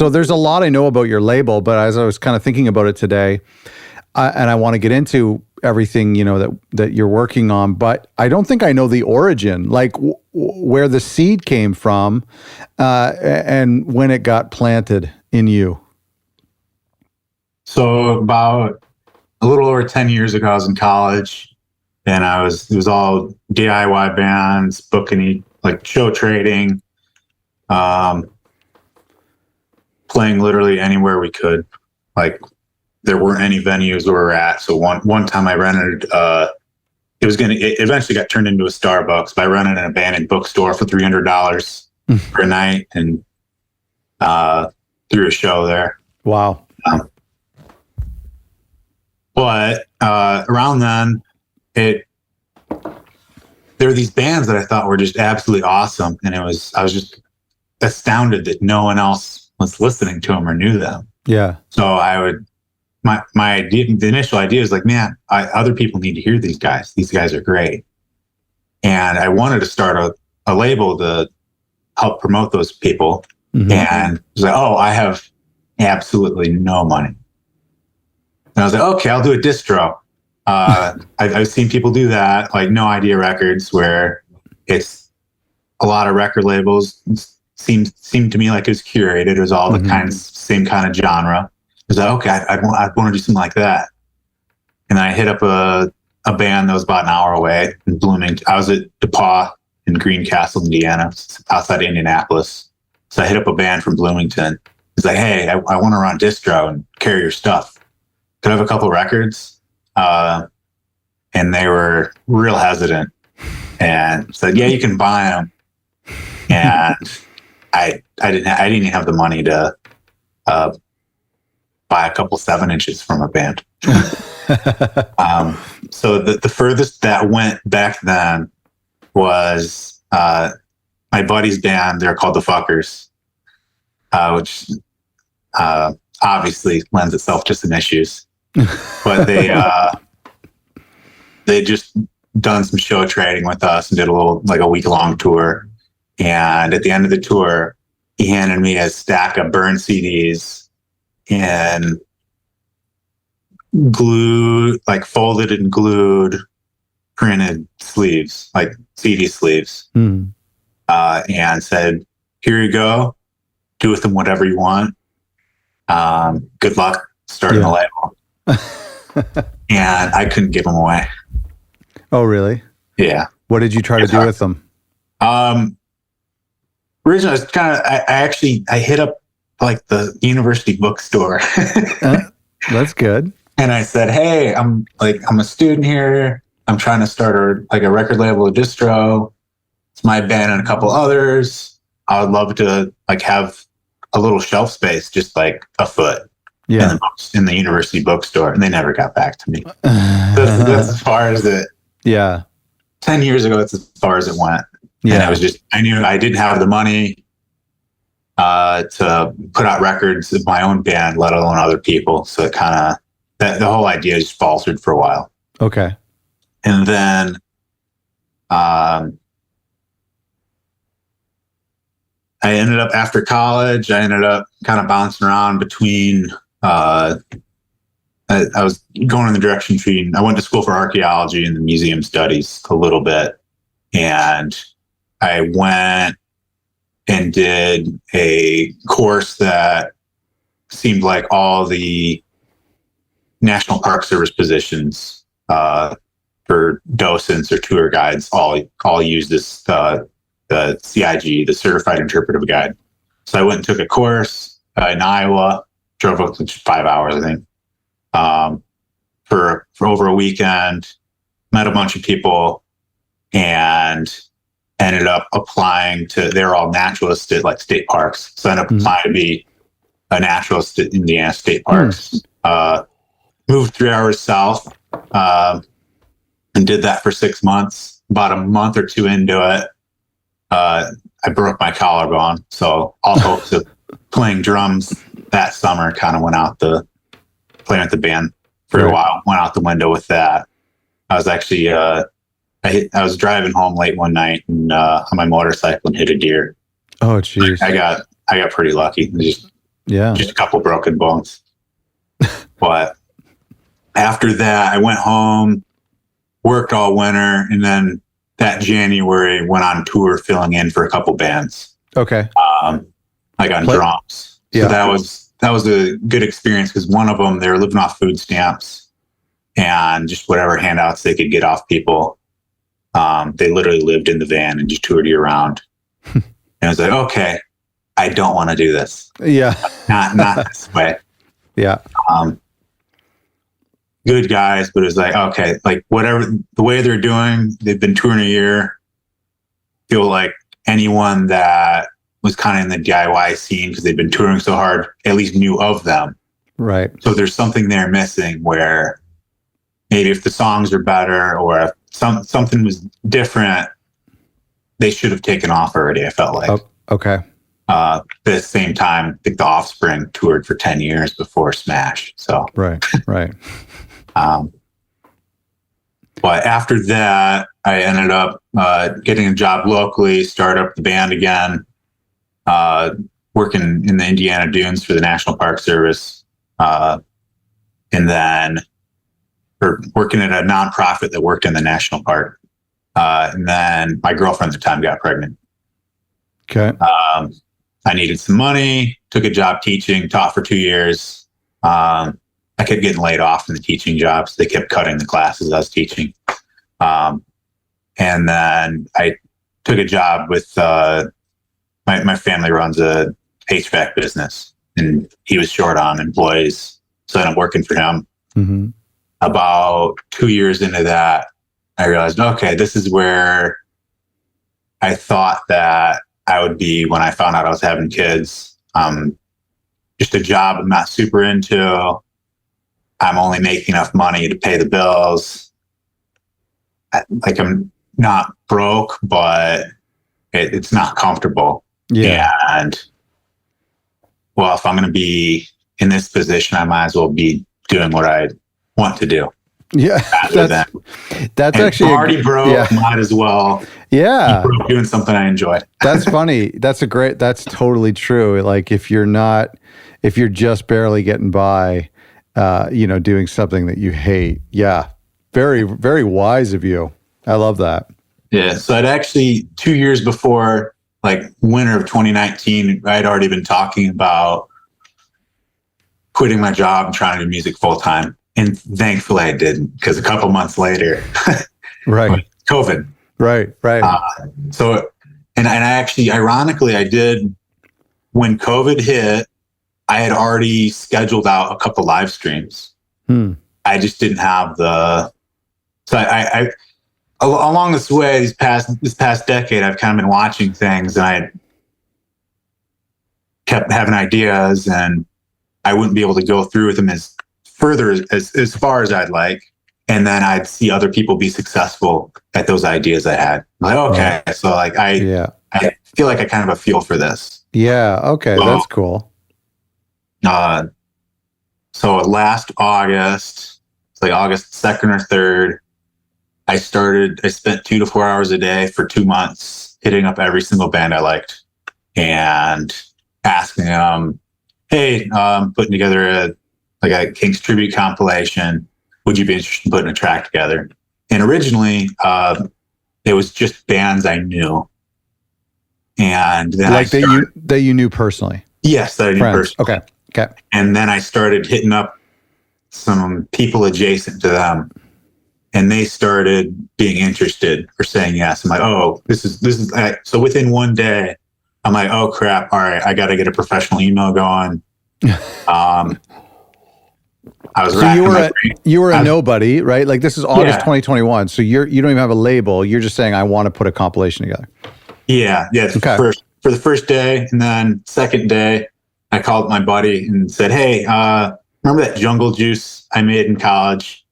So there's a lot I know about your label, but as I was kind of thinking about it today, and I want to get into everything, that you're working on, but I don't think I know the origin, like where the seed came from, and when it got planted in you. So about a little over 10 years ago, I was in college, and it was all DIY bands, booking, like show trading, playing literally anywhere we could. Like, there weren't any venues where we're at. So one time I rented, it eventually got turned into a Starbucks, but I rented an abandoned bookstore for $300 per night, and threw a show there. Wow. But around then, there were these bands that I thought were just absolutely awesome, and I was just astounded that no one else was listening to them or knew them. Yeah. So my idea, the initial idea is like, man, other people need to hear these guys. These guys are great, and I wanted to start a label to help promote those people. Mm-hmm. And I was like, oh, I have absolutely no money. And I was like, okay, I'll do a distro. I've seen people do that, like No Idea Records, where it's a lot of record labels. Seemed to me like it was curated. It was all the same kind of genre. I was like, okay, I'd want to do something like that. And then I hit up a band that was about an hour away in Bloomington. I was at DePaul in Greencastle, Indiana, outside Indianapolis. So I hit up a band from Bloomington. He's like, hey, I want to run distro and carry your stuff. Could I have a couple records? And they were real hesitant and said, yeah, you can buy them. And I didn't even have the money to buy a couple 7-inches from a band. So the furthest that went back then was my buddy's band. They're called the Fuckers, which obviously lends itself to some issues. But they just done some show trading with us and did a week-long tour. And at the end of the tour, he handed me a stack of burned CDs and glued, like folded and glued printed sleeves, like CD sleeves. And said, here you go. Do with them whatever you want. Good luck starting the label. And I couldn't give them away. Oh, really? Yeah. What did you try to do with them? Originally, I hit up like the university bookstore. That's good. And I said, hey, I'm a student here. I'm trying to start a record label, a distro. It's my band and a couple others. I would love to have a little shelf space, just like a foot. Yeah. In the university bookstore, and they never got back to me. That's as far as it. Yeah. 10 years ago, that's as far as it went. Yeah. And I knew I didn't have the money to put out records of my own band, let alone other people. So it kind of, the whole idea just faltered for a while. Okay. And then, I ended up, after college, kind of bouncing around between, I was going in the direction between, I went to school for archaeology and museum studies a little bit. And I went and did a course that seemed like all the National Park Service positions for docents or tour guides all use this, the CIG, the Certified Interpretive Guide. So I went and took a course in Iowa, drove up to 5 hours, I think, for over a weekend, met a bunch of people, and ended up applying to, they're all naturalists at like state parks. So I ended up applying to be a naturalist at Indiana State Parks. Moved 3 hours south and did that for 6 months. About a month or two into it, I broke my collarbone. So all hopes of playing drums that summer kind of went out playing with the band for a while, went out the window with that. I was actually, I was driving home late one night and on my motorcycle and hit a deer. Oh, geez. I got pretty lucky. Just Yeah. Just a couple broken bones. But after that, I went home, worked all winter, and then that January went on tour filling in for a couple bands. Okay. Like on drums. So that was a good experience because one of them, they were living off food stamps and just whatever handouts they could get off people. They literally lived in the van and just toured year round. And I was like, okay, I don't want to do this. Yeah. Not this way. Yeah. Good guys, but it's like, okay, like whatever the way they're doing, they've been touring a year. Feel like anyone that was kind of in the DIY scene because they've been touring so hard, at least knew of them. Right. So there's something there missing where maybe if the songs are better or if something was different, they should have taken off already, I felt like. Oh, okay. At the same time, I think the Offspring toured for 10 years before Smash. So Right. But after that, I ended up getting a job locally, start up the band again, working in the Indiana Dunes for the National Park Service, and then working at a nonprofit that worked in the national park. And then my girlfriend at the time got pregnant. Okay. I needed some money, took a job teaching, taught for 2 years. I kept getting laid off from the teaching jobs. They kept cutting the classes I was teaching. And then I took a job with my family runs a HVAC business, and he was short on employees. So I ended up working for him. Mm-hmm. About 2 years into that, I realized, okay, this is where I thought that I would be when I found out I was having kids. Just a job I'm not super into. I'm only making enough money to pay the bills. Like I'm not broke, but it's not comfortable. Yeah. And well, if I'm going to be in this position, I might as well be doing what I want to do. Yeah. That's actually already broke. Yeah. Might as well. Yeah. Doing something I enjoy. That's funny. That's totally true. Like if you're just barely getting by, doing something that you hate. Yeah. Very, very wise of you. I love that. Yeah. So I'd actually 2 years before, like winter of 2019, I'd already been talking about quitting my job and trying to do music full time. And thankfully I didn't, because a couple months later, right. COVID. Right. And I actually, ironically, I did, when COVID hit, I had already scheduled out a couple live streams. I just didn't have so I along this way, this past decade, I've kind of been watching things, and I kept having ideas, and I wouldn't be able to go through with them as far as I'd like. And then I'd see other people be successful at those ideas I had. I'm like, okay. So like, I feel like I kind of have a feel for this. Yeah. Okay. So, that's cool. So last August, it's like August 2nd or 3rd, I spent 2 to 4 hours a day for 2 months, hitting up every single band I liked and asking them, hey, putting together a Kinks tribute compilation. Would you be interested in putting a track together? And originally, it was just bands I knew. And then that you knew personally? Yes, that I knew personally. Okay. And then I started hitting up some people adjacent to them, and they started being interested or saying yes. I'm like, oh, this is. So within one day, I'm like, oh crap! All right, I got to get a professional email going. I was. So you were a nobody, right? Like this is August 2021. So you don't even have a label. You're just saying I want to put a compilation together. Yeah. Okay. For the first day, and then second day, I called my buddy and said, hey, remember that Jungle Juice I made in college?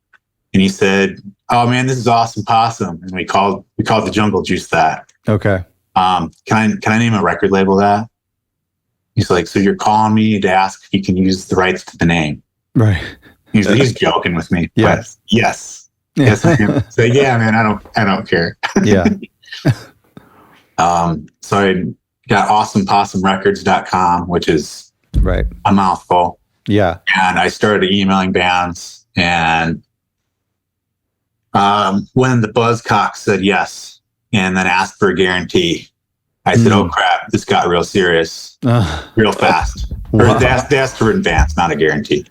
And he said, oh man, this is awesome possum. And we called the Jungle Juice that. Okay. Can I name a record label that? He's like, so you're calling me to ask if you can use the rights to the name? Right. He's joking with me. Yes. Yes. So yeah, man, I don't care. Yeah. So I got awesomepossumrecords.com, which is Right. a mouthful. Yeah. And I started emailing bands, and when the Buzzcock said yes and then asked for a guarantee, I said, "Oh crap, this got real serious, real fast." Wow. Or they asked for advance, not a guarantee.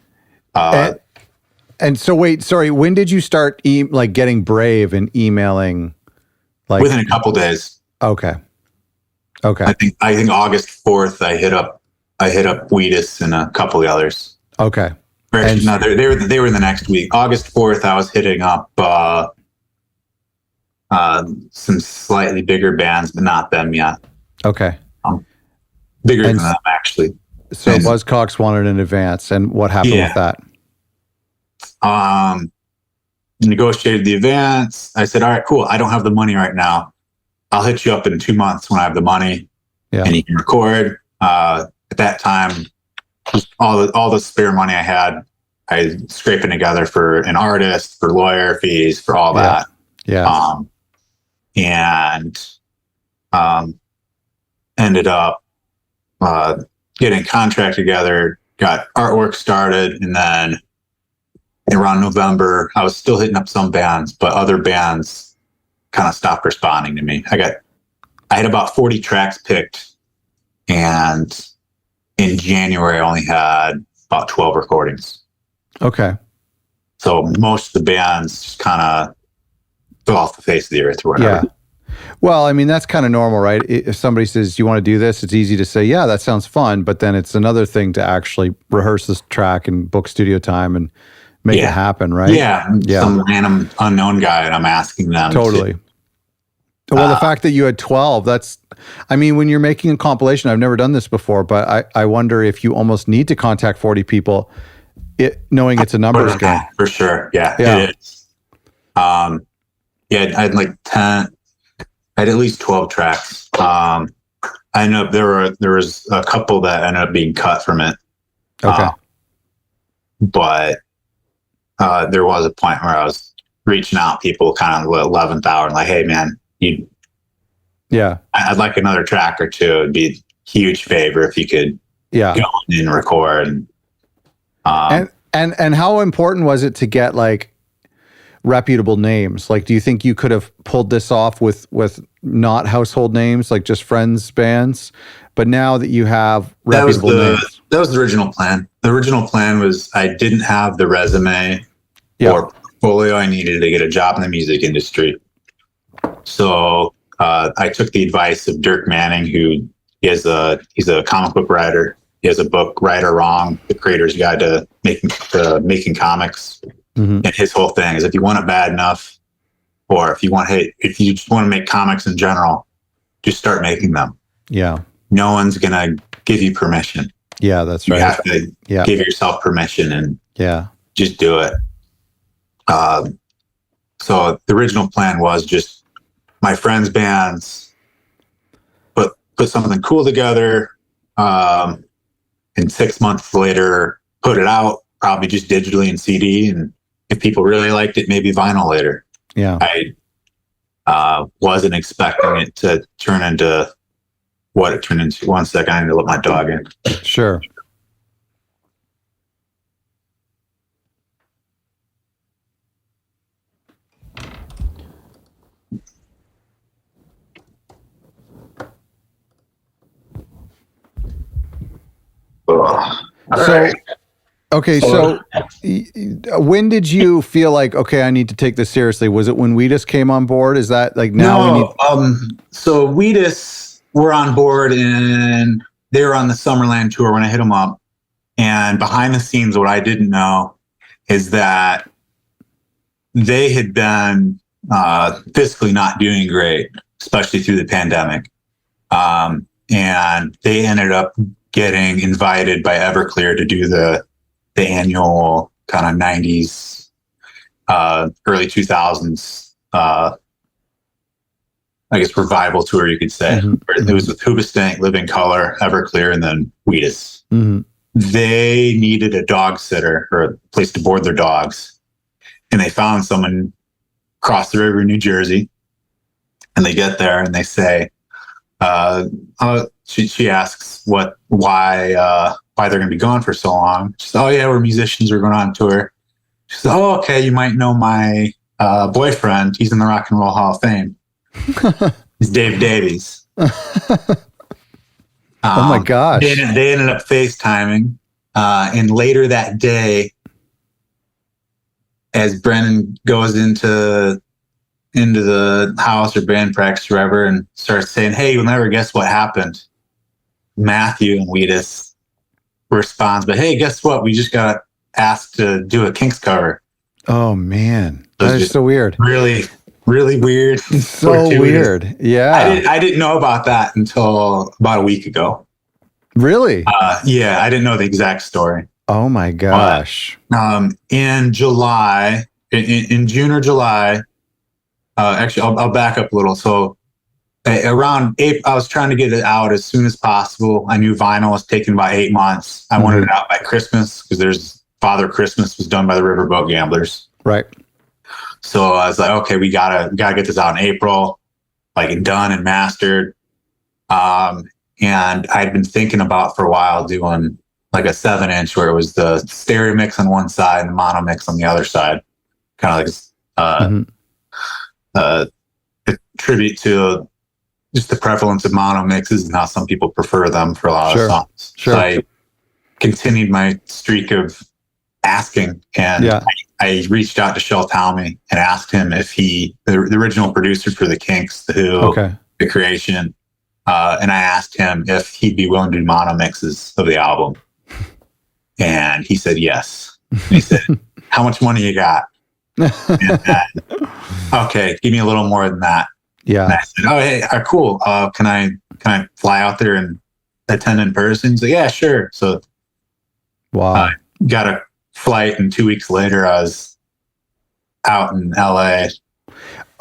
And so, wait, sorry. When did you start like getting brave and emailing? Like within a couple days. Okay. I think August 4th, I hit up Wheatus and a couple of others. Okay. Or actually, no, they were the next week. August 4th, I was hitting up some slightly bigger bands, but not them yet. Okay. Bigger than them, actually. So Buzzcocks wanted an advance, and what happened with that? Negotiated the advance. I said, "All right, cool. I don't have the money right now. I'll hit you up in 2 months when I have the money, and you can record." At that time, all the spare money I had, I scraping together for an artist, for lawyer fees, for all that. Yeah. Ended up getting contract together, got artwork started, and then around November, I was still hitting up some bands, but other bands kind of stopped responding to me. I had about 40 tracks picked, and in January, I only had about 12 recordings. Okay. So most of the bands just kind of fell off the face of the earth or whatever. Yeah. Well, I mean, that's kind of normal, right? If somebody says, "You want to do this?" It's easy to say, "Yeah, that sounds fun." But then it's another thing to actually rehearse this track and book studio time and make it happen, right? Yeah. Some random unknown guy, and I'm asking them. Totally. Well, the fact that you had 12, I mean, when you're making a compilation, I've never done this before, but I wonder if you almost need to contact 40 people, knowing it's a numbers game. For sure. Yeah. It is. I had like 10, I had at least 12 tracks. I ended up, there was a couple that ended up being cut from it. Okay. But there was a point where I was reaching out people kind of the 11th hour and like, "Hey man, I'd like another track or two. It'd be a huge favor if you could go in and record." And how important was it to get like reputable names? Like, do you think you could have pulled this off with not household names, like just friends bands? But now that you have reputable names. That was the original plan. The original plan was I didn't have the resume or portfolio I needed to get a job in the music industry. So I took the advice of Dirk Manning, who he's a comic book writer. He has a book, Right or Wrong: The Creator's Guide to Making Comics. Mm-hmm. And his whole thing is, if you want it bad enough, or if you just want to make comics in general, just start making them. Yeah. No one's gonna give you permission. Yeah, that's right. You have to give yourself permission and just do it. So the original plan was just my friends' bands, put something cool together, and 6 months later, put it out, probably just digitally and CD. And if people really liked it, maybe vinyl later. Yeah. I wasn't expecting it to turn into what it turned into. One second, I need to let my dog in. Sure. So when did you feel like, okay, I need to take this seriously? Was it when Wheatus came on board? Is that like now? No, so Wheatus were on board and they were on the Summerland tour when I hit them up. And behind the scenes, what I didn't know is that they had been fiscally not doing great, especially through the pandemic. And they ended up getting invited by Everclear to do the annual kind of 90s, early 2000s, I guess, revival tour, you could say. Mm-hmm. It was with Hoobastank, Living Color, Everclear, and then Wheatus. Mm-hmm. They needed a dog sitter or a place to board their dogs. And they found someone across the river in New Jersey. And they get there and they say, She asks why they're going to be gone for so long. She says, "Oh yeah, we're musicians. We're going on tour." She says, "Oh, okay. You might know my boyfriend. He's in the Rock and Roll Hall of Fame. He's Dave Davies." Oh my gosh! They ended up FaceTiming, and later that day, as Brennan goes into the house or band practice or whatever and starts saying, "Hey, you'll never guess what happened." Matthew and Wheatus responds, "But hey, guess what? We just got asked to do a Kinks cover." Oh man, that is so weird. Really, really weird. So weird. Yeah. I didn't know about that until about a week ago. Really? Yeah, I didn't know the exact story. Oh my gosh. In July, in June or July, actually, I'll back up a little. So around April, I was trying to get it out as soon as possible. I knew vinyl was taking about 8 months. I wanted it out by Christmas because there's Father Christmas was done by the Riverboat Gamblers. Right. So I was like, okay, we gotta get this out in April, like done and mastered. And I'd been thinking about for a while doing like a 7-inch where it was the stereo mix on one side and the mono mix on the other side, kind of like a tribute to just the prevalence of mono mixes and how some people prefer them for a lot of songs. Sure. So I continued my streak of asking, and I reached out to Shel Talmy and asked him if the original producer for the Kinks, the creation, and I asked him if he'd be willing to do mono mixes of the album. And he said yes. And he said, "How much money you got?" Okay, give me a little more than that. Yeah. And I said, "Oh, hey, cool. Can I fly out there and attend in person?" He's like, "Yeah, sure." So, wow. Got a flight, and 2 weeks later, I was out in LA.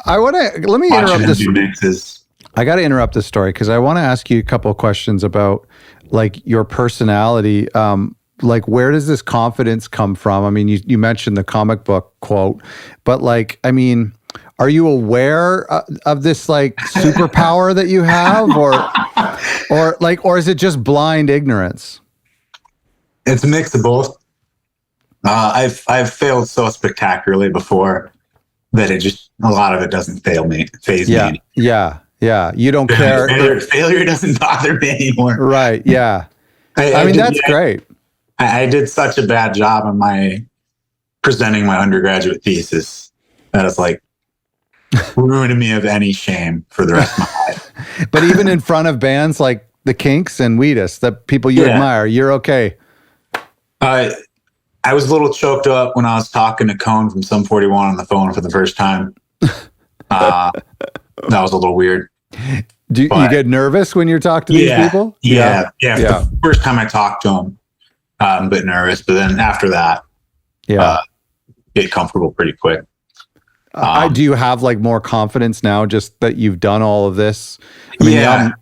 Let me interrupt this. Mixes. I got to interrupt this story because I want to ask you a couple of questions about like your personality. Like, where does this confidence come from? I mean, you mentioned the comic book quote, but like, I mean, are you aware of this like superpower that you have, or is it just blind ignorance? It's a mix of both. I've failed so spectacularly before that a lot of it doesn't phase me. Yeah. You don't care. Failure doesn't bother me anymore. Right. Yeah. I mean, that's great. I did such a bad job on presenting my undergraduate thesis that it's like ruining me of any shame for the rest of my life. But even in front of bands like the Kinks and Wheatus, the people you admire, you're okay. I was a little choked up when I was talking to Cone from Sum 41 on the phone for the first time. That was a little weird. Do you get nervous when you're talking to these people? Yeah. For the first time I talked to them, I'm a bit nervous, but then after that, get comfortable pretty quick. Do you have like more confidence now, just that you've done all of this? I mean,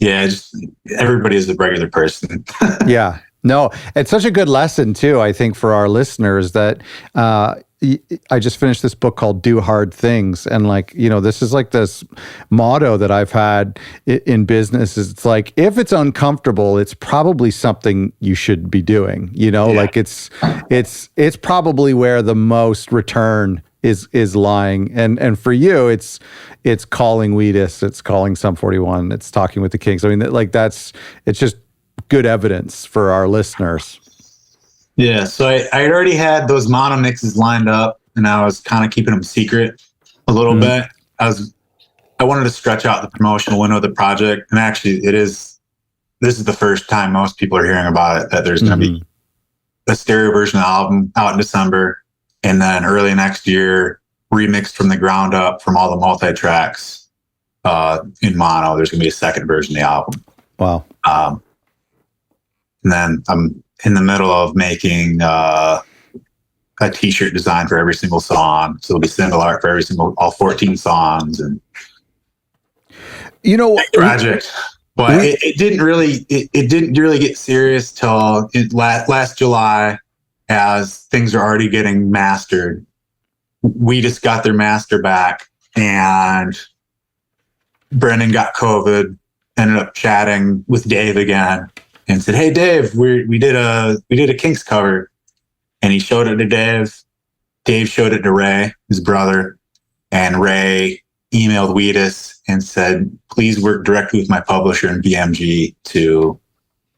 just everybody is a regular person. Yeah. No, it's such a good lesson too, I think, for our listeners that I just finished this book called Do Hard Things. And like, this is like this motto that I've had in business is it's like, if it's uncomfortable, it's probably something you should be doing, like it's probably where the most return is lying. And for you, it's calling Wheatus, it's calling Sum 41, it's talking with the Kinks. I mean, like it's just good evidence for our listeners. Yeah, so I had already had those mono mixes lined up, and I was kind of keeping them secret a little bit. I wanted to stretch out the promotional window of the project, and actually, this is the first time most people are hearing about it, that there's going to be a stereo version of the album out in December, and then early next year, remixed from the ground up from all the multi-tracks in mono. There's going to be a second version of the album. Wow. And then I'm in the middle of making a t-shirt design for every single song. So it'll be single art for all 14 songs, and project. But it didn't really get serious till last July, as things are already getting mastered. We just got their master back, and Brendan got COVID, ended up chatting with Dave again and said, "Hey Dave, we did a Kinks cover." And he showed it to Dave. Dave showed it to Ray, his brother, and Ray emailed Wheatus and said, "Please work directly with my publisher in BMG to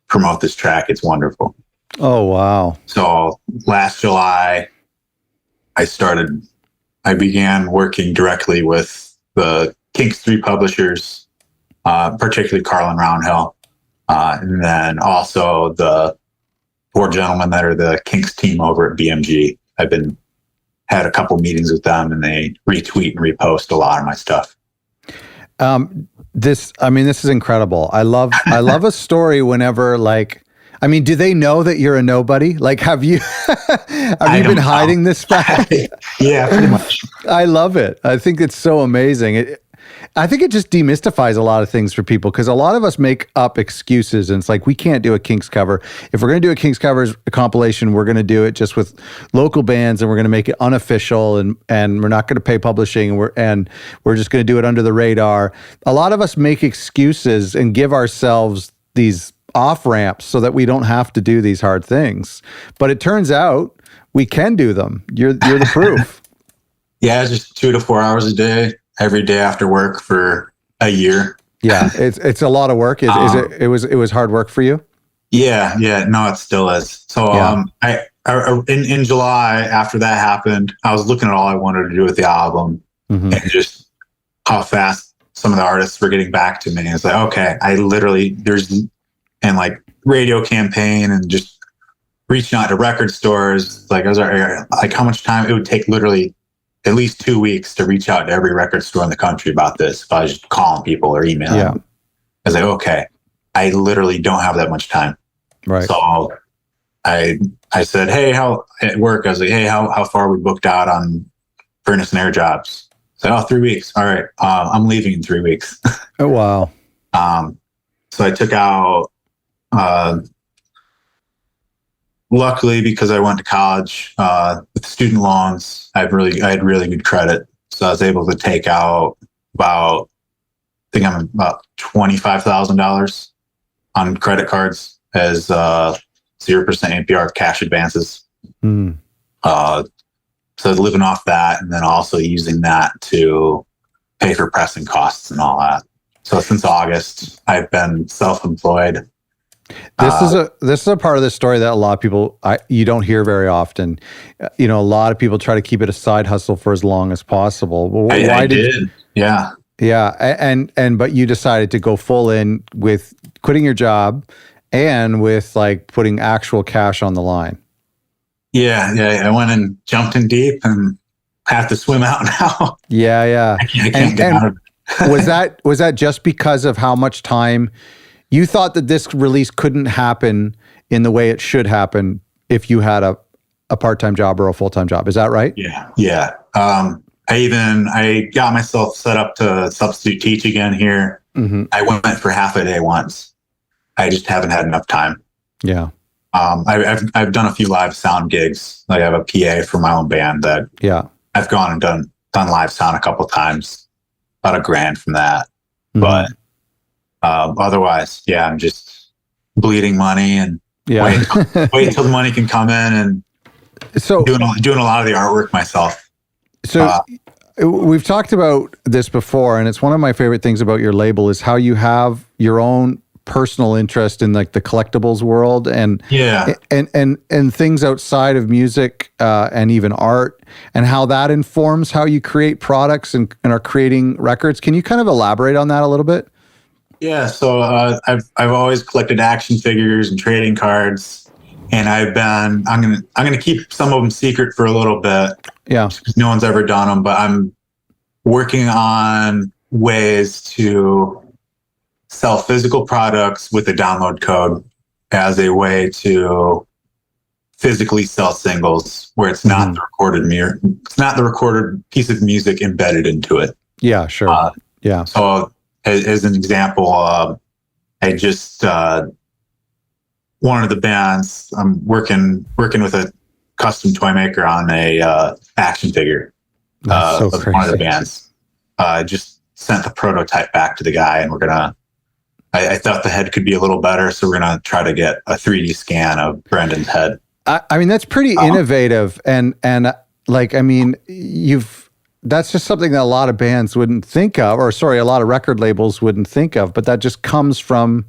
promote this track. It's wonderful." Oh, wow. So last July, I began working directly with the Kinks 3 publishers, particularly Carlin Roundhill, and then also the 4 gentlemen that are the Kinks team over at BMG. Had a couple meetings with them, and they retweet and repost a lot of my stuff. This is incredible. I love a story whenever, like, I mean, do they know that you're a nobody? Like, have you been hiding this fact? Yeah, pretty much. I love it. I think it's so amazing. I think it just demystifies a lot of things for people, because a lot of us make up excuses, and it's like, we can't do a Kinks cover. If we're going to do a Kinks covers compilation, we're going to do it just with local bands, and we're going to make it unofficial, and we're not going to pay publishing, and we're just going to do it under the radar. A lot of us make excuses and give ourselves these off ramps so that we don't have to do these hard things. But it turns out we can do them. You're the proof. Yeah, it's just 2 to 4 hours a day, every day after work for a year. Yeah, it's a lot of work. It was hard work for you? Yeah, no, it still is. So Yeah. in July, after that happened, I was looking at all I wanted to do with the album, Mm-hmm. and just how fast some of the artists were getting back to me. It's like, okay, and like radio campaign and just reaching out to record stores. Like, I was like, how much time it would take, literally at least 2 weeks to reach out to every record store in the country about this if I was just calling people or emailing. Yeah. I was like, okay, I literally don't have that much time. Right. So I said, hey, at work, I was like, hey, how far are we booked out on furnace and air jobs? So, 3 weeks. All right. I'm leaving in 3 weeks. Oh, wow. So I took out, luckily, because I went to college with student loans, I had really good credit. So I was able to take out about $25,000 on credit cards as 0% APR cash advances. Mm. So living off that, and then also using that to pay for pressing costs and all that. So since August, I've been self-employed. This is a part of the story that a lot of people you don't hear very often. A lot of people try to keep it a side hustle for as long as possible. Well, I did. Yeah. Yeah, and but you decided to go full in with quitting your job and with like putting actual cash on the line. Yeah. I went and jumped in deep and have to swim out now. Yeah. I can't get out of it. was that just because of how much time you thought that this release couldn't happen in the way it should happen if you had a part-time job or a full-time job? Is that right? Yeah. I got myself set up to substitute teach again here. Mm-hmm. I went for half a day once. I just haven't had enough time. Yeah. I've done a few live sound gigs. Like, I have a PA for my own band that I've gone and done live sound a couple times. About $1,000 from that. Mm-hmm. But otherwise, I'm just bleeding money and wait until the money can come in, and so doing a lot of the artwork myself. So we've talked about this before, and it's one of my favorite things about your label is how you have your own personal interest in like the collectibles world and things outside of music and even art, and how that informs how you create products and are creating records. Can you kind of elaborate on that a little bit? Yeah, so I've always collected action figures and trading cards, and I'm gonna keep some of them secret for a little bit. Yeah, because no one's ever done them, but I'm working on ways to sell physical products with a download code as a way to physically sell singles where it's not the recorded piece of music embedded into it. Yeah, sure. So as an example, I just one of the bands I'm working with a custom toy maker on a action figure of one of the bands. Just sent the prototype back to the guy, and I thought the head could be a little better, so we're gonna try to get a 3D scan of Brendan's head. I mean, that's pretty innovative, and like, I mean, that's just something that a lot of bands wouldn't think of, or sorry, a lot of record labels wouldn't think of, but that just comes from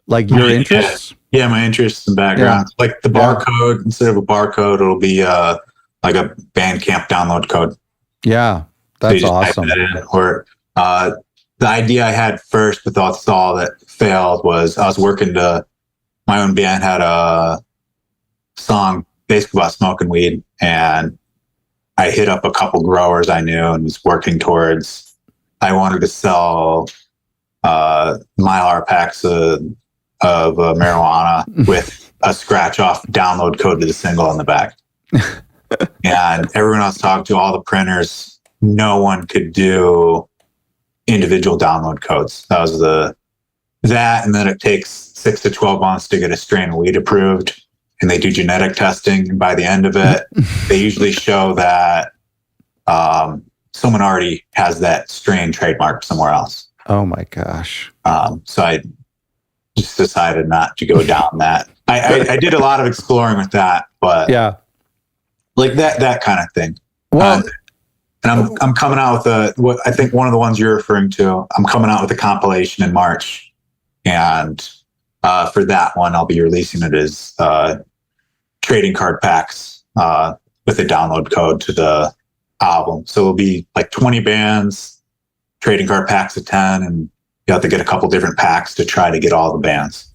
like your interests. Yeah, my interests and background. Yeah. Like the barcode, instead of a barcode, it'll be like a Bandcamp download code. Yeah, that's awesome. Or the idea I had first, but that's all that failed, was I was working my own band had a song basically about smoking weed, and I hit up a couple growers I knew and was working towards, I wanted to sell Mylar packs of marijuana with a scratch off download code to the single on the back. And everyone I was talking to, all the printers, no one could do individual download codes. That was and then it takes 6 to 12 months to get a strain of weed approved, and they do genetic testing. And by the end of it, they usually show that someone already has that strain trademarked somewhere else. Oh my gosh. So I just decided not to go down that. I did a lot of exploring with that, but yeah, like that kind of thing. Well, and I'm coming out with what I think one of the ones you're referring to. I'm coming out with a compilation in March, and for that one, I'll be releasing it as trading card packs with a download code to the album. So it'll be like 20 bands, trading card packs of 10, and you have to get a couple different packs to try to get all the bands.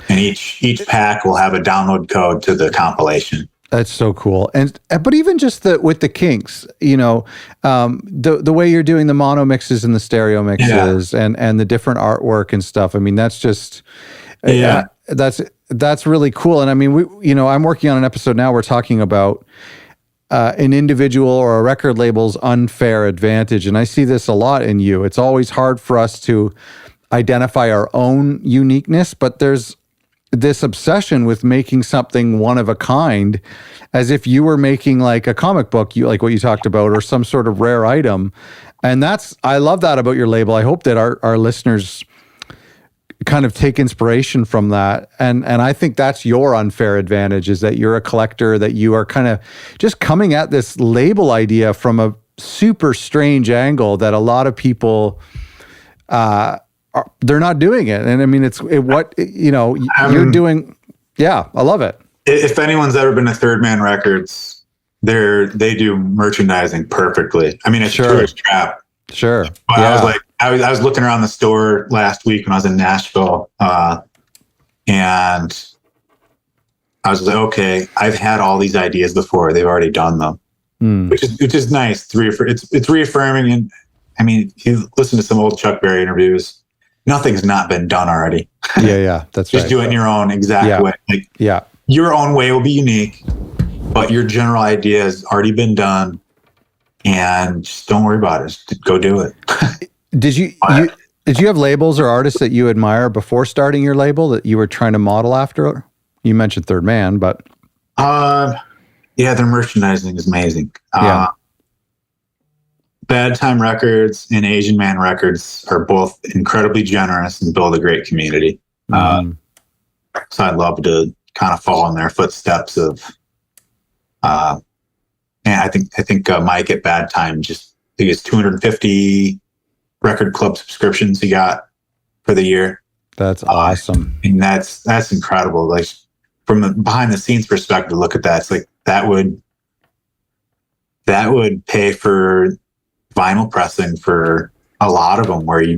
And each pack will have a download code to the compilation. That's so cool. But even just with the Kinks, you know, the way you're doing the mono mixes and the stereo mixes, and the different artwork and stuff. I mean, that's just that's really cool. And I mean, I'm working on an episode now. We're talking about an individual or a record label's unfair advantage, and I see this a lot in you. It's always hard for us to identify our own uniqueness, but there's this obsession with making something one of a kind, as if you were making like a comic book, like what you talked about, or some sort of rare item. And I love that about your label. I hope that our listeners kind of take inspiration from that. And I think that's your unfair advantage, is that you're a collector, that you are kind of just coming at this label idea from a super strange angle that a lot of people, they're not doing it. And I mean, you're doing. Yeah, I love it. If anyone's ever been to Third Man Records, they do merchandising perfectly. I mean, it's a tourist trap. Sure. But yeah. I was looking around the store last week when I was in Nashville, and I was like, okay, I've had all these ideas before. They've already done them, which is nice. It's reaffirming. And I mean, you listen to some old Chuck Berry interviews. Nothing's not been done already. Yeah, that's Just right. do it in your own exact way. Like, your own way will be unique, but your general idea has already been done, and just don't worry about it. Just go do it. Did you have labels or artists that you admire before starting your label that you were trying to model after? You mentioned Third Man, but their merchandising is amazing. Bad Time Records and Asian Man Records are both incredibly generous and build a great community. So I'd love to kind of follow in their footsteps of, and I think Mike at Bad Time I think it's 250 record club subscriptions he got for the year. That's awesome. And that's incredible. Like, from the behind the scenes perspective, look at that. It's like that would pay for vinyl pressing for a lot of them, where you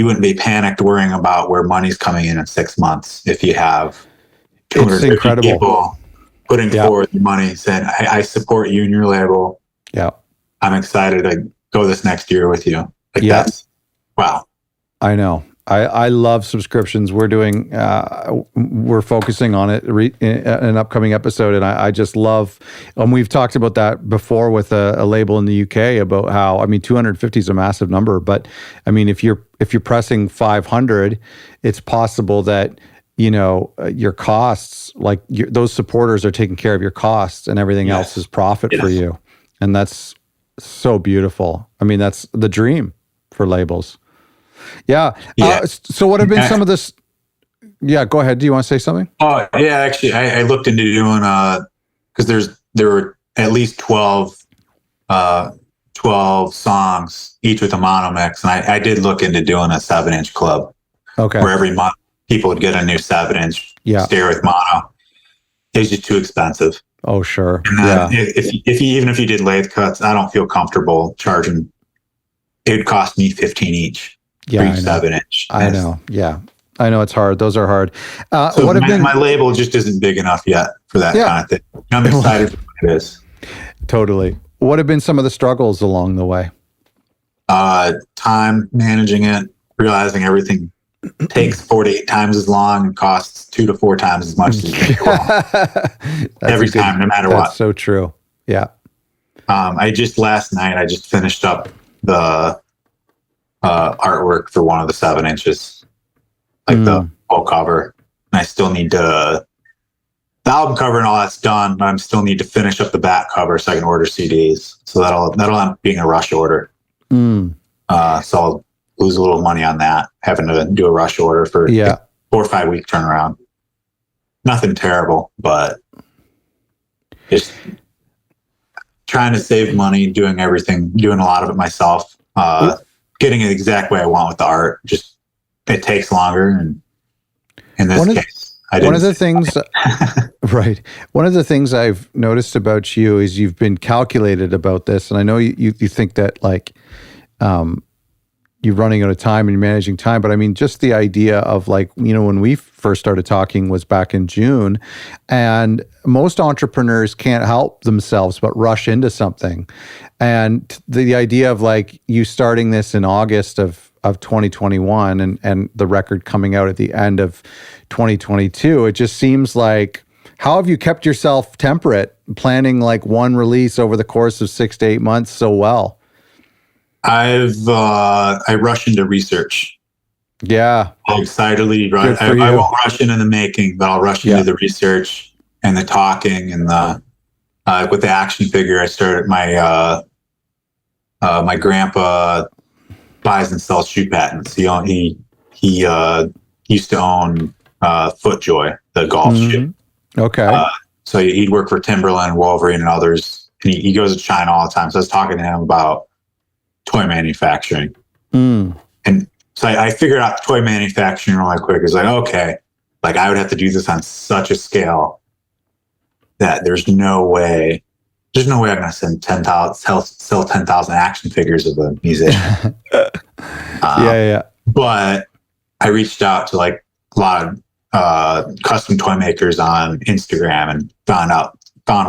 wouldn't be panicked worrying about where money's coming in 6 months if you have 250 people putting forward the money saying, I support you and your label. Yeah. I'm excited to go this next year with you. Like, that's wow. I know. I love subscriptions. We're focusing on it in an upcoming episode, and I just love. We've talked about that before with a label in the UK about how, I mean, 250 is a massive number, but I mean, if you're pressing 500, it's possible that your costs, those supporters are taking care of your costs, and everything else is profit for you, and that's So beautiful. I mean, that's the dream for labels. Yeah. Yeah. So what have been some of this? Yeah, go ahead. Do you want to say something? Oh yeah, actually, I looked into doing because there were at least 12 songs each with a mono mix, and I did look into doing a 7-inch club. Okay. Where every month people would get a new 7-inch stereo with mono. It's just too expensive. Oh sure. And even if you did lathe cuts, I don't feel comfortable charging. It would cost me 15 each for each 7-inch. I know. Yeah. I know it's hard. Those are hard. So my label just isn't big enough yet for that kind of thing. I'm excited for what it is. Totally. What have been some of the struggles along the way? Time managing it, realizing everything takes 4 to 8 times as long and costs 2 to 4 times as much every time, no matter what. That's so true. Yeah. Last night I just finished up the artwork for one of the 7-inches, like the full cover. And I still need to. The album cover and all that's done, but I still need to finish up the back cover so I can order CDs. So that'll end up being a rush order. So I'll lose a little money on that, having to do a rush order for 4 or 5 week turnaround. Nothing terrible, but just trying to save money, doing a lot of it myself, getting it the exact way I want with the art. Just it takes longer, and in this case. One of the things I've noticed about you is you've been calculated about this, and I know you think that like you're running out of time and you're managing time, but I mean just the idea of like, when we first started talking was back in June, and most entrepreneurs can't help themselves but rush into something, and the idea of like you starting this in August of 2021 and the record coming out at the end of 2022, it just seems like, how have you kept yourself temperate, planning like one release over the course of 6 to 8 months so well? I rush into research. Yeah. I'll excitedly rush. I won't rush into the making, but I'll rush into the research and the talking and the with the action figure. I started my grandpa buys and sells shoe patents. He used to own FootJoy, the golf shoe. Okay. So he'd work for Timberland, Wolverine, and others. And he goes to China all the time. So I was talking to him about toy manufacturing. And so I figured out toy manufacturing really quick. It's like, okay, like I would have to do this on such a scale that there's no way I'm going to sell 10,000 action figures of a musician. But I reached out to like a lot of custom toy makers on Instagram and found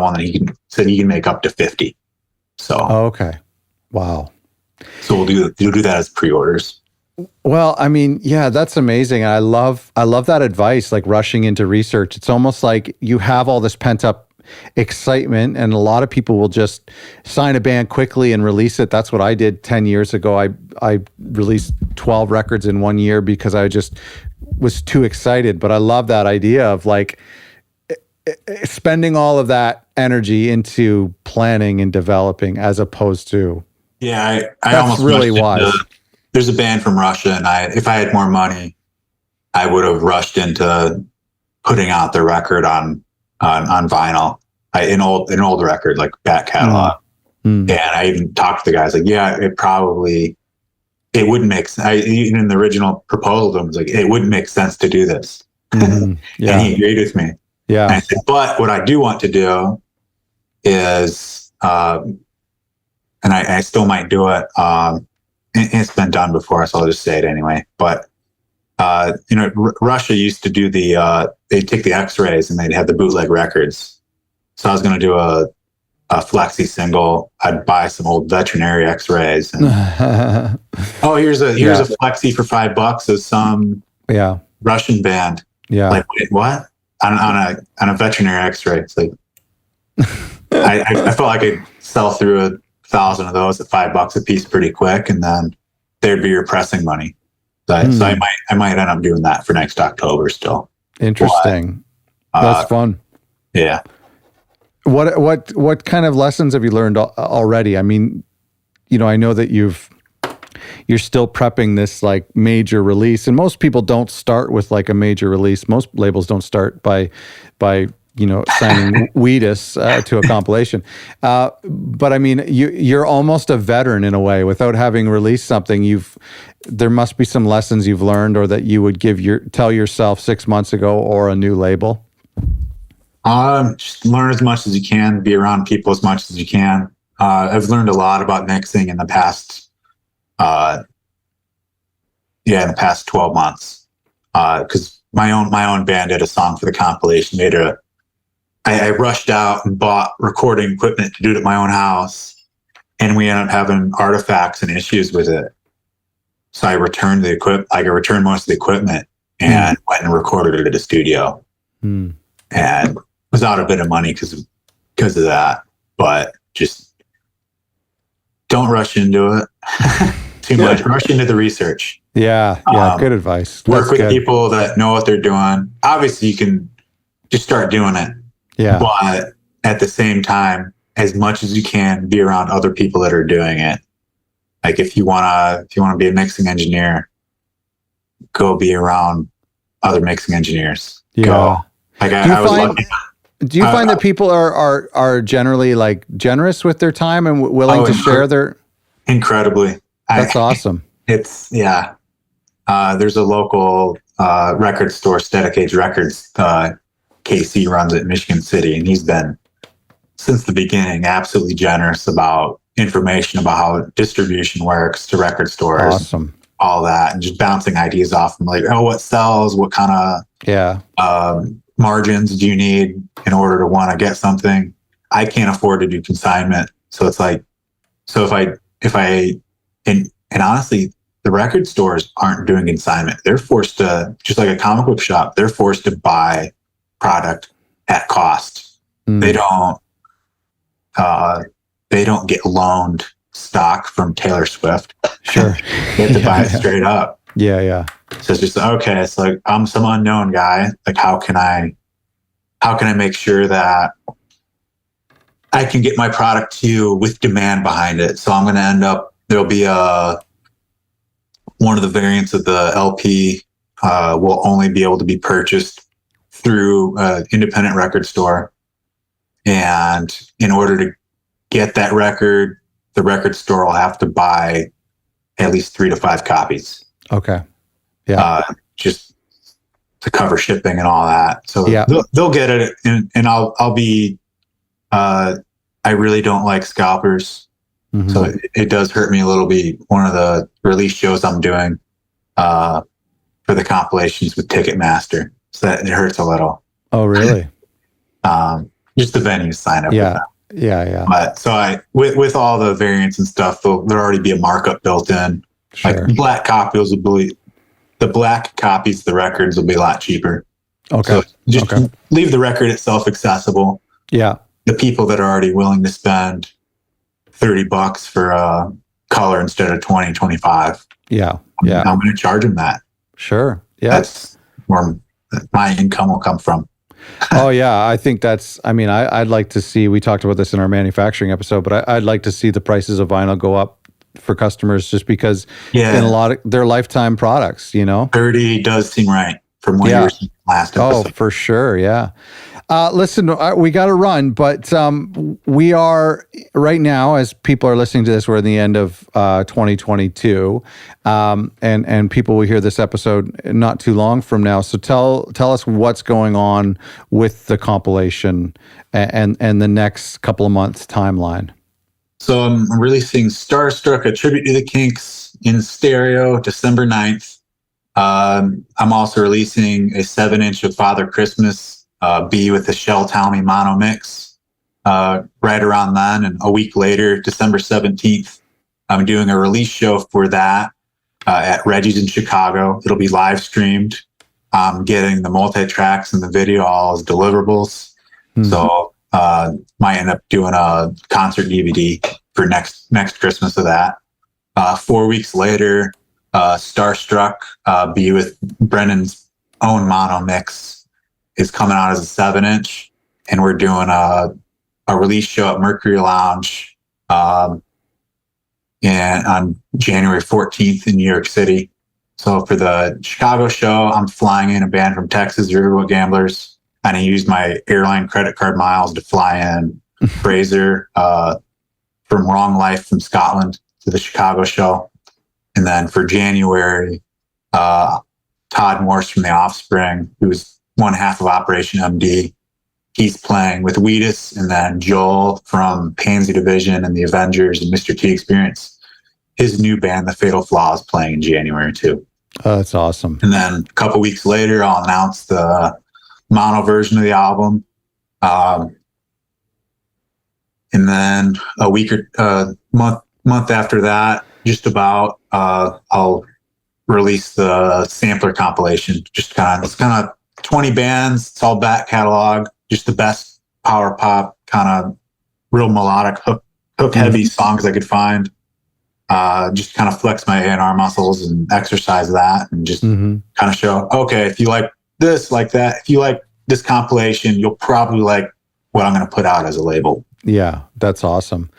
one that said he can make up to 50. So okay, wow. So we'll do that as pre-orders. Well, I mean, yeah, that's amazing. I love that advice, like rushing into research. It's almost like you have all this pent up excitement, and a lot of people will just sign a band quickly and release it. That's what I did 10 years ago. I released 12 records in 1 year because I just was too excited. But I love that idea of like spending all of that energy into planning and developing, as opposed to I that's almost really wise. There's a band from Russia, and if I had more money, I would have rushed into putting out the record on vinyl, an old record, like back catalog. And I even talked to the guys like, it wouldn't make sense. Even in the original proposal to him, was like, it wouldn't make sense to do this. And he agreed with me. Yeah. And I said, but what I do want to do is, and I still might do it. It's been done before, so I'll just say it anyway. But Russia used to do they'd take the X-rays and they'd have the bootleg records. So I was going to do a flexi single. I'd buy some old veterinary X-rays. And, here's a flexi for $5 of some Russian band. Yeah. Like, wait, what? On a veterinary X-ray. It's like, I felt like I'd sell through 1,000 of those at $5 a piece pretty quick, and then there'd be your pressing money. So I might end up doing that for next October still. Interesting. That's fun. Yeah. What kind of lessons have you learned already? I mean, I know that you're still prepping this like major release, and most people don't start with like a major release. Most labels don't start by signing Wheatus to a compilation. But I mean, you're almost a veteran in a way without having released something. There must be some lessons you've learned, or that you would tell yourself 6 months ago, or a new label. Just learn as much as you can, be around people as much as you can. I've learned a lot about mixing in the past, in the past 12 months. Because my own band did a song for the compilation. I rushed out and bought recording equipment to do it at my own house, and we ended up having artifacts and issues with it. So I returned I returned most of the equipment and went and recorded it at a studio, and was out a bit of money because of that. But just don't rush into it too much. Rush into the research. Yeah, good advice. Work with people that know what they're doing. Obviously, you can just start doing it. Yeah. But at the same time, as much as you can, be around other people that are doing it. Like if you wanna be a mixing engineer, go be around other mixing engineers. Yeah. Go. Like I was lucky. Do you find that people are generally like generous with their time and willing to share their? Incredibly. That's awesome. It's there's a local record store, Static Age Records. KC runs it in Michigan City, and he's been since the beginning absolutely generous about information about how distribution works to record stores. Awesome. All that, and just bouncing ideas off them, like, what sells, what kind of margins do you need in order to want to get something. I can't afford to do consignment, so it's like, if I and honestly, the record stores aren't doing consignment. They're forced to, just like a comic book shop, they're forced to buy product at cost. They don't get loaned stock from Taylor Swift. Sure. They have to buy it straight up. Yeah. So it's just, okay, it's like, I'm some unknown guy. Like, how can I make sure that I can get my product to you with demand behind it? So I'm going to end up, there'll be one of the variants of the LP will only be able to be purchased through an independent record store. And in order to get that record, the record store will have to buy at least 3 to 5 copies. Okay. Yeah. Just to cover shipping and all that. So they'll get it. And I'll be, I really don't like scalpers. Mm-hmm. So it does hurt me a little bit. One of the release shows I'm doing for the compilations with Ticketmaster. So that it hurts a little. Oh, really? Just the venues sign up. Yeah. With that. Yeah. But so with all the variants and stuff, there'll already be a markup built in. Sure. Like black copies the black copies of the records will be a lot cheaper. Okay. So just leave the record itself accessible. Yeah. The people that are already willing to spend $30 for a color instead of 20, 25. Yeah. I'm going to charge them that. Sure. Yeah. That's where my income will come from. Oh yeah, I think I'd like to see, we talked about this in our manufacturing episode, but I'd like to see the prices of vinyl go up for customers, just because in a lot of their lifetime products, 30 does seem right from what you were saying last episode. Oh, for sure. Yeah. Listen, we got to run, but we are right now, as people are listening to this, we're in the end of 2022, and people will hear this episode not too long from now. So tell us what's going on with the compilation and the next couple of months timeline. So I'm releasing Starstruck, a tribute to the Kinks, in stereo, December 9th. I'm also releasing a 7-inch of Father Christmas, B with the Shell Talmy mono mix, right around then. And a week later, December 17th, I'm doing a release show for that at Reggie's in Chicago. It'll be live streamed. I'm getting the multi-tracks and the video all as deliverables. Mm-hmm. So might end up doing a concert DVD for next Christmas of that. 4 weeks later, Starstruck, B with Brennan's own mono mix, is coming out as a 7-inch, and we're doing a release show at Mercury Lounge and on January 14th in New York City. So for the Chicago show, I'm flying in a band from Texas, Riverboat Gamblers, and I used my airline credit card miles to fly in Fraser from Wrong Life from Scotland to the Chicago show. And then for January, Todd Morse from The Offspring, who was one half of Operation MD, he's playing with Wheatus, and then Joel from Pansy Division and the Avengers and Mr. T Experience. His new band, The Fatal Flaw, is playing in January too. Oh, that's awesome. And then a couple weeks later, I'll announce the mono version of the album. And then a week or month after that, just about, I'll release the sampler compilation. It's kind of 20 bands. It's all back catalog. Just the best power pop, kind of real melodic, hook heavy songs I could find. Just kind of flex my A&R muscles and exercise that, and just kind of show, okay, if you like this, like that, if you like this compilation, you'll probably like what I'm going to put out as a label. Yeah, that's awesome.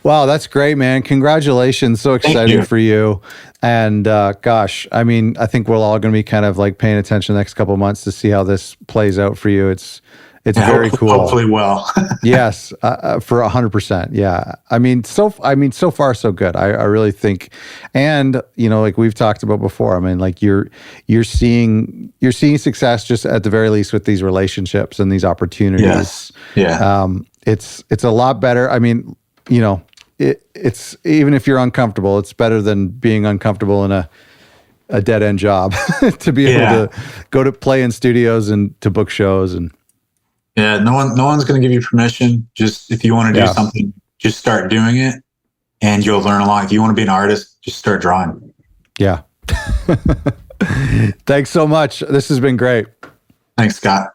Wow, that's great, man. Congratulations. So exciting for you. And gosh, I mean, I think we're all going to be kind of like paying attention the next couple of months to see how this plays out for you. It's very cool. Hopefully well. Yes, for 100%. Yeah. I mean, so far so good. I really think, and like we've talked about before, I mean, like you're seeing success just at the very least with these relationships and these opportunities. Yes. Yeah. It's a lot better. I mean, it's even if you're uncomfortable, it's better than being uncomfortable in a dead end job to be able to go to play in studios and to book shows. And yeah, no one's going to give you permission. Just if you want to do something, just start doing it, and you'll learn along. If you want to be an artist, just start drawing. Yeah. Thanks so much. This has been great. Thanks, Scott.